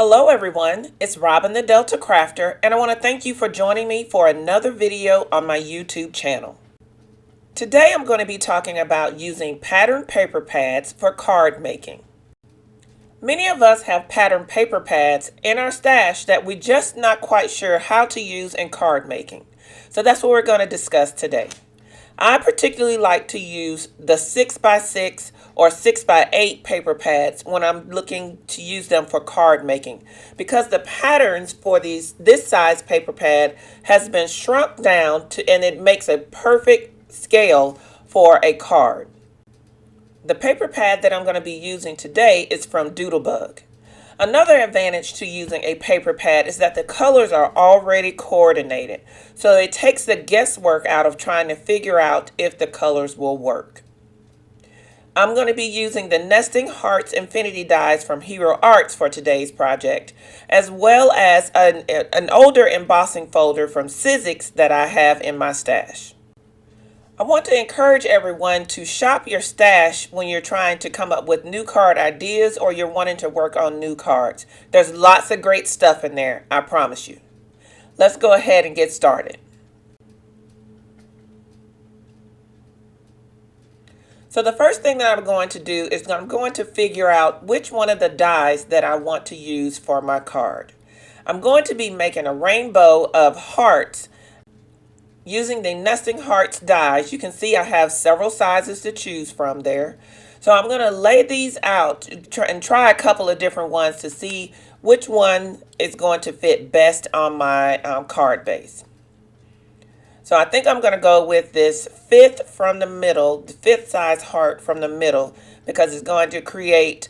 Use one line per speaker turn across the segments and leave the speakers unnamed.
Hello everyone, it's Robin the Delta Crafter, and I want to thank you for joining me for another video on my YouTube channel. Today I'm going to be talking about using patterned paper pads for card making. Many of us have patterned paper pads in our stash that we're just not quite sure how to use in card making. So that's what we're going to discuss today. I particularly like to use the 6x6 or 6x8 paper pads when I'm looking to use them for card making, because the patterns for this size paper pad has been shrunk down to, and it makes a perfect scale for a card. The paper pad that I'm going to be using today is from Doodlebug. Another advantage to using a paper pad is that the colors are already coordinated, so it takes the guesswork out of trying to figure out if the colors will work. I'm going to be using the Nesting Hearts Infinity dies from Hero Arts for today's project, as well as an older embossing folder from Sizzix that I have in my stash. I want to encourage everyone to shop your stash when you're trying to come up with new card ideas or you're wanting to work on new cards. There's lots of great stuff in there, I promise you. Let's go ahead and get started. So the first thing that I'm going to do is I'm going to figure out which one of the dies that I want to use for my card. I'm going to be making a rainbow of hearts using the Nesting Hearts dies. You can see I have several sizes to choose from there. So I'm going to lay these out and try a couple of different ones to see which one is going to fit best on my card base. So I think I'm going to go with this fifth from the middle, the fifth size heart from the middle, because it's going to create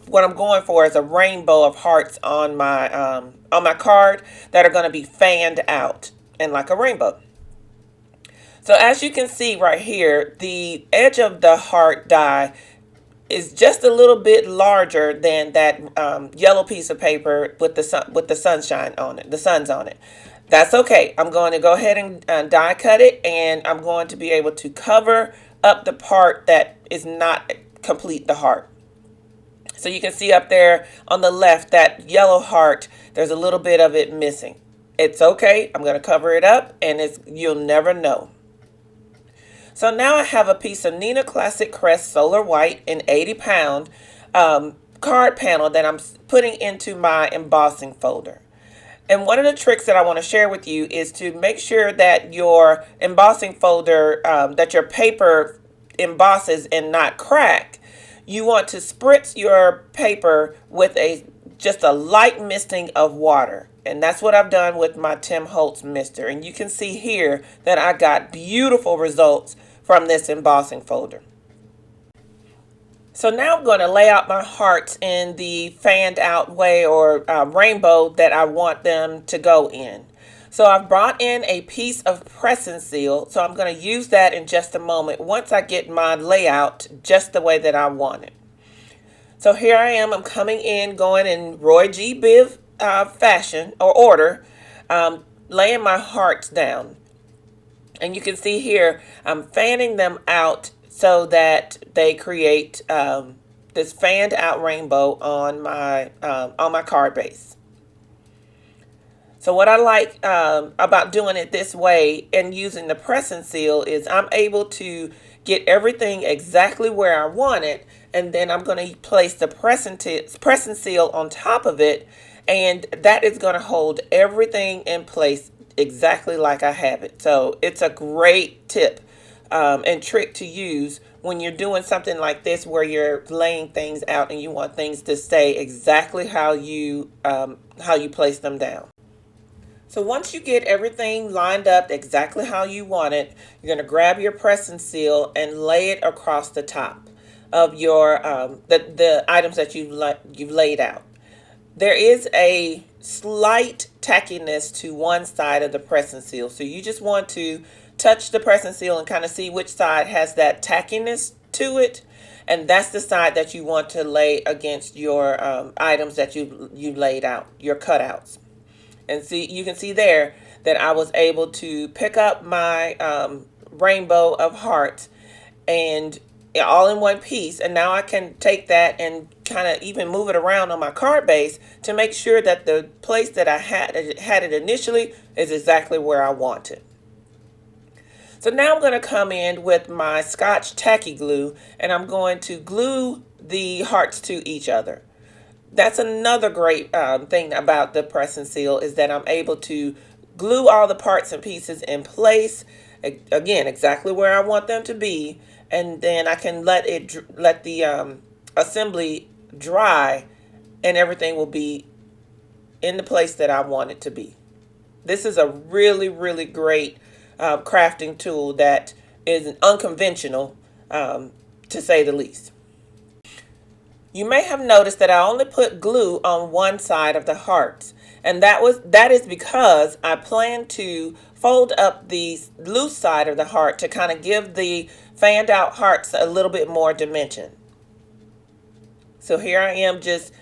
what I'm going for is a rainbow of hearts on my card that are going to be fanned out and like a rainbow. So as you can see right here, the edge of the heart die is just a little bit larger than that yellow piece of paper with the sunshine on it, the suns on it. That's okay. I'm going to go ahead and die cut it, and I'm going to be able to cover up the part that is not complete the heart. So you can see up there on the left, that yellow heart, there's a little bit of it missing. It's okay. I'm going to cover it up, and you'll never know. So now I have a piece of Neenah Classic Crest Solar White in 80-pound card panel that I'm putting into my embossing folder. And one of the tricks that I want to share with you is to make sure that your embossing folder, that your paper embosses and not crack. You want to spritz your paper with just a light misting of water. And that's what I've done with my Tim Holtz mister. And you can see here that I got beautiful results from this embossing folder. So now I'm going to lay out my hearts in the fanned out way, or rainbow that I want them to go in. So I've brought in a piece of press and seal. So I'm going to use that in just a moment once I get my layout just the way that I want it. So here I am. I'm coming in, going in Roy G. Biv fashion or order, laying my hearts down. And you can see here, I'm fanning them out so that they create this fanned out rainbow on my card base. So what I like about doing it this way and using the press and seal is I'm able to get everything exactly where I want it, and then I'm going to place the press and seal on top of it, and that is going to hold everything in place exactly like I have it. So it's a great tip and trick to use when you're doing something like this, where you're laying things out and you want things to stay exactly how you place them down. So once you get everything lined up exactly how you want it, you're going to grab your press and seal and lay it across the top of your the items that you've laid out. There is a slight tackiness to one side of the press and seal, so you just want to touch the press and seal and kind of see which side has that tackiness to it, and that's the side that you want to lay against your items that you laid out, your cutouts. And see, you can see there that I was able to pick up my rainbow of hearts and all in one piece, and now I can take that and kind of even move it around on my card base to make sure that the place that I had it initially is exactly where I want it. So now I'm going to come in with my Scotch Tacky Glue, and I'm going to glue the hearts to each other. That's another great thing about the press and seal, is that I'm able to glue all the parts and pieces in place, again, exactly where I want them to be, and then I can let the assembly dry, and everything will be in the place that I want it to be. This is a really, really great crafting tool that is unconventional, to say the least. You may have noticed that I only put glue on one side of the hearts, and that is because I plan to fold up the loose side of the heart to kind of give the fanned out hearts a little bit more dimension. So here I am just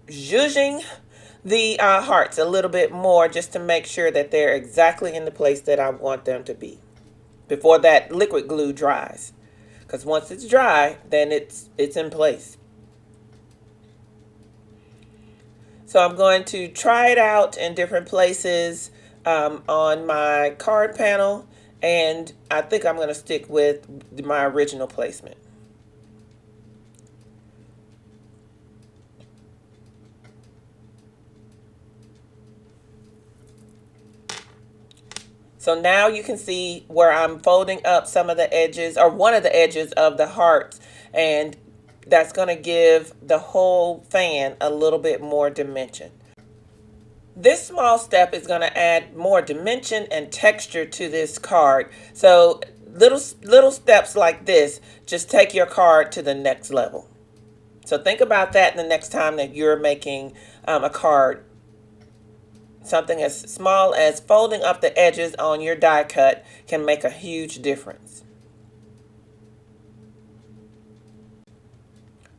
zhuzhing the hearts a little bit more, just to make sure that they're exactly in the place that I want them to be before that liquid glue dries. Because once it's dry, then it's in place. So I'm going to try it out in different places on my card panel, and I think I'm going to stick with my original placement. So now you can see where I'm folding up some of the edges, or one of the edges of the hearts, and that's going to give the whole fan a little bit more dimension. This small step is going to add more dimension and texture to this card. So little steps like this just take your card to the next level. So think about that the next time that you're making a card. Something as small as folding up the edges on your die cut can make a huge difference.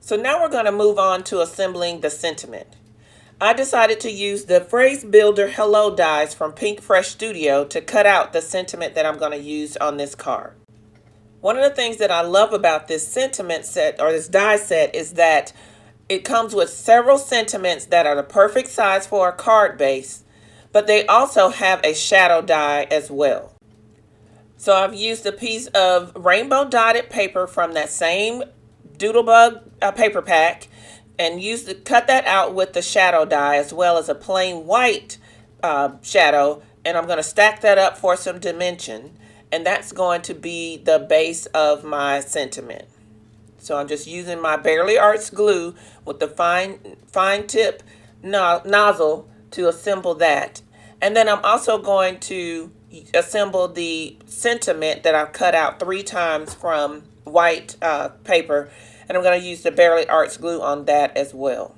So now we're going to move on to assembling the sentiment. I decided to use the Phrase Builder Hello dies from Pink Fresh Studio to cut out the sentiment that I'm going to use on this card. One of the things that I love about this sentiment set, or this die set, is that it comes with several sentiments that are the perfect size for a card base, but they also have a shadow die as well. So I've used a piece of rainbow dotted paper from that same Doodlebug paper pack, and cut that out with the shadow die, as well as a plain white shadow, and I'm going to stack that up for some dimension, and that's going to be the base of my sentiment. So I'm just using my Bearly Arts glue with the fine tip nozzle to assemble that. And then I'm also going to assemble the sentiment that I've cut out 3 times from white paper, and I'm going to use the Bearly Arts glue on that as well.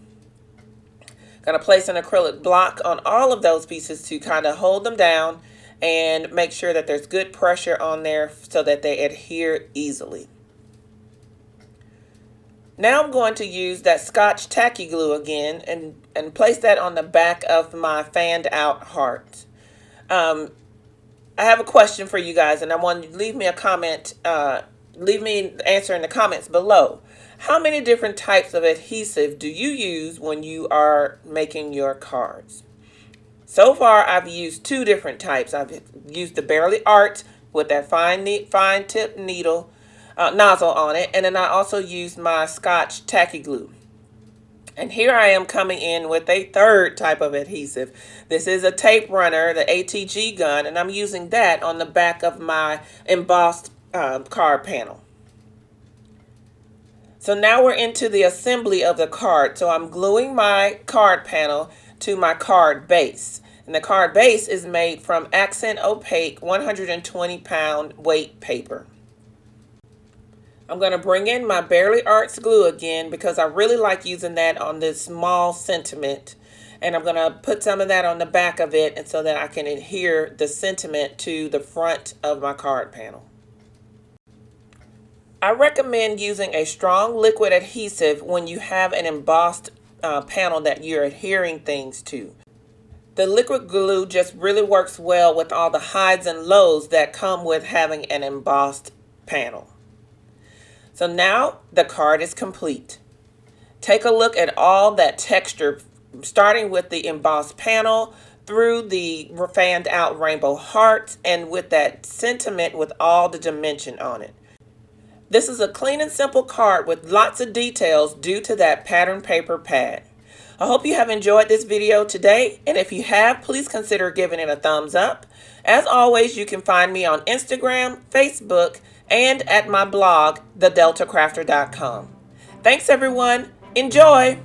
Going to place an acrylic block on all of those pieces to kind of hold them down and make sure that there's good pressure on there so that they adhere easily. Now I'm going to use that Scotch Tacky Glue again and place that on the back of my fanned out heart. I have a question for you guys, and I want you to leave me a comment, leave me an answer in the comments below. How many different types of adhesive do you use when you are making your cards? So far, I've used 2 different types. I've used the Bearly Art with that fine tip nozzle on it, and then I also used my Scotch Tacky Glue. And here I am coming in with a 3rd type of adhesive. This is a tape runner, the ATG gun, and I'm using that on the back of my embossed card panel. So now we're into the assembly of the card. So I'm gluing my card panel to my card base. And the card base is made from Accent Opaque 120-pound weight paper. I'm going to bring in my Bearly Arts glue again because I really like using that on this small sentiment. And I'm going to put some of that on the back of it, and so that I can adhere the sentiment to the front of my card panel. I recommend using a strong liquid adhesive when you have an embossed panel that you're adhering things to. The liquid glue just really works well with all the highs and lows that come with having an embossed panel. So now the card is complete. Take a look at all that texture, starting with the embossed panel through the fanned out rainbow hearts and with that sentiment with all the dimension on it. This is a clean and simple card with lots of details due to that pattern paper pad. I hope you have enjoyed this video today, and if you have, please consider giving it a thumbs up. As always, you can find me on Instagram, Facebook, and at my blog, thedeltacrafter.com. Thanks everyone. Enjoy!